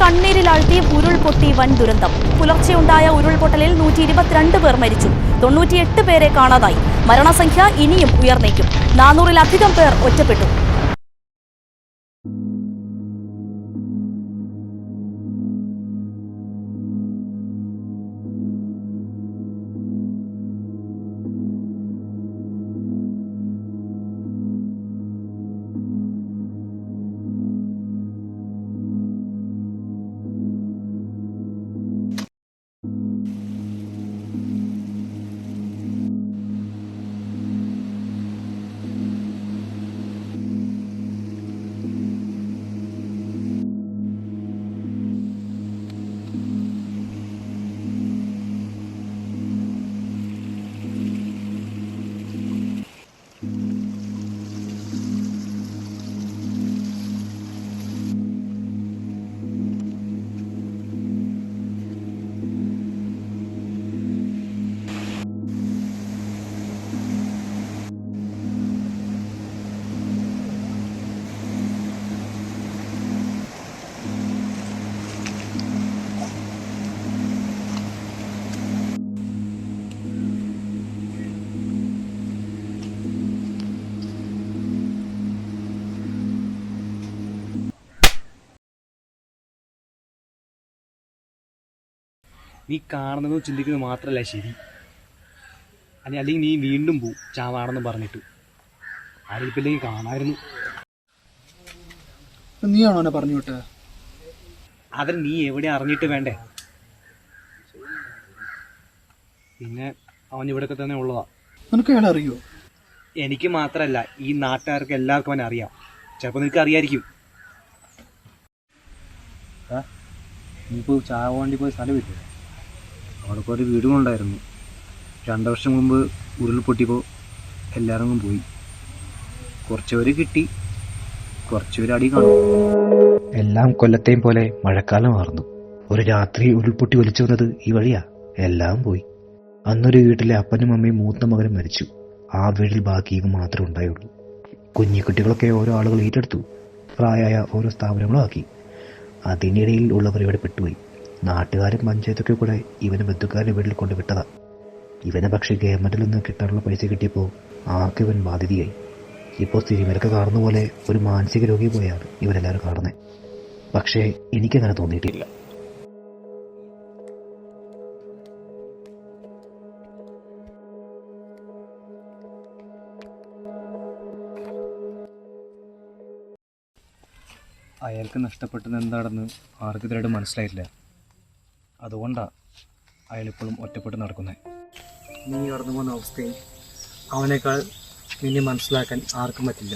കണ്ണീരിലാഴ്ത്തി ഉരുൾപൊട്ടി വൻ ദുരന്തം. പുലർച്ചെയുണ്ടായ ഉരുൾപൊട്ടലിൽ 122 പേർ മരിച്ചു. 98 പേരെ കാണാതായി. മരണസംഖ്യ ഇനിയും ഉയർന്നേക്കും. 400-ലധികം പേർ ഒറ്റപ്പെട്ടു. നീ കാണുന്നതും ചിന്തിക്കുന്നത് മാത്രമല്ല ശരി. അല്ലെങ്കിൽ നീ വീണ്ടും പോവും ചാവാണെന്ന് പറഞ്ഞിട്ട്. ആരെങ്കിലും കാണായിരുന്നു. നീയാണോ എന്നെ പറഞ്ഞു വിട്ടത്? അതിന് നീ എവിടെ അറിഞ്ഞിട്ട് വേണ്ടേ? പിന്നെ അവൻ ഇവിടെയൊക്കെ തന്നെ ഉള്ളതാ. നിനക്ക് അയാളെ അറിയോ? എനിക്ക് മാത്രമല്ല, ഈ നാട്ടുകാർക്ക് എല്ലാവർക്കും അവനെ അറിയാം. ചിലപ്പോൾ നിനക്ക് അറിയായിരിക്കും. നീയിപ്പോൾ ചാവാൻ വേണ്ടി പോയ സ്ഥലമില്ലേ? അവിടെ ഒരു വീടുകളുണ്ടായിരുന്നു. 2 വർഷം മുമ്പ് ഉരുൾപൊട്ടിയപ്പോൾ എല്ലാവരും പോയി. കുറച്ചുപേര് കിട്ടി, കുറച്ചുപേര് അടി കാണും. എല്ലാം കൊല്ലത്തെയും പോലെ മഴക്കാലമായിരുന്നു. ഒരു രാത്രി ഉരുൾപൊട്ടി ഒലിച്ചു വന്നത് ഈ വഴിയാ. എല്ലാം പോയി. അന്നൊരു വീട്ടിലെ അപ്പനും അമ്മയും മൂത്ത മകനും മരിച്ചു. ആ വീട്ടിൽ ബാക്കി മാത്രമേ ഉണ്ടായുള്ളൂ. കുഞ്ഞിക്കുട്ടികളൊക്കെ ഓരോ ആളുകൾ ഏറ്റെടുത്തു. പ്രായമായ ഓരോ സ്ഥാപനങ്ങളും ആക്കി. അതിനിടയിൽ ഉള്ളവർ ഇവിടെ പെട്ടുപോയി. നാട്ടുകാരും പഞ്ചായത്തൊക്കെ കൂടെ ഇവനെ ബന്ധുക്കാരുടെ വീട്ടിൽ കൊണ്ടുവിട്ടതാ. ഇവനെ പക്ഷേ ഗവൺമെന്റിൽ നിന്ന് കിട്ടാനുള്ള പൈസ കിട്ടിയപ്പോൾ ആർക്കും ഇവൻ ബാധ്യതയായി. ഇപ്പോൾ സിനിമയിലൊക്കെ കാണുന്ന പോലെ ഒരു മാനസിക രോഗി പോയാണ് ഇവരെല്ലാവരും കാണുന്നത്. പക്ഷേ എനിക്കങ്ങനെ തോന്നിയിട്ടില്ല. അയാൾക്ക് നഷ്ടപ്പെട്ടത് എന്താണെന്ന് ആർക്കും ഇതുവരെ മനസ്സിലായില്ല. അതുകൊണ്ടാണ് അയാളിപ്പോഴും ഒറ്റപ്പെട്ട് നടക്കുന്നത്. നീ കടന്നു പോകുന്ന അവസ്ഥയിൽ അവനേക്കാൾ നിന്നെ മനസ്സിലാക്കാൻ ആർക്കും പറ്റില്ല.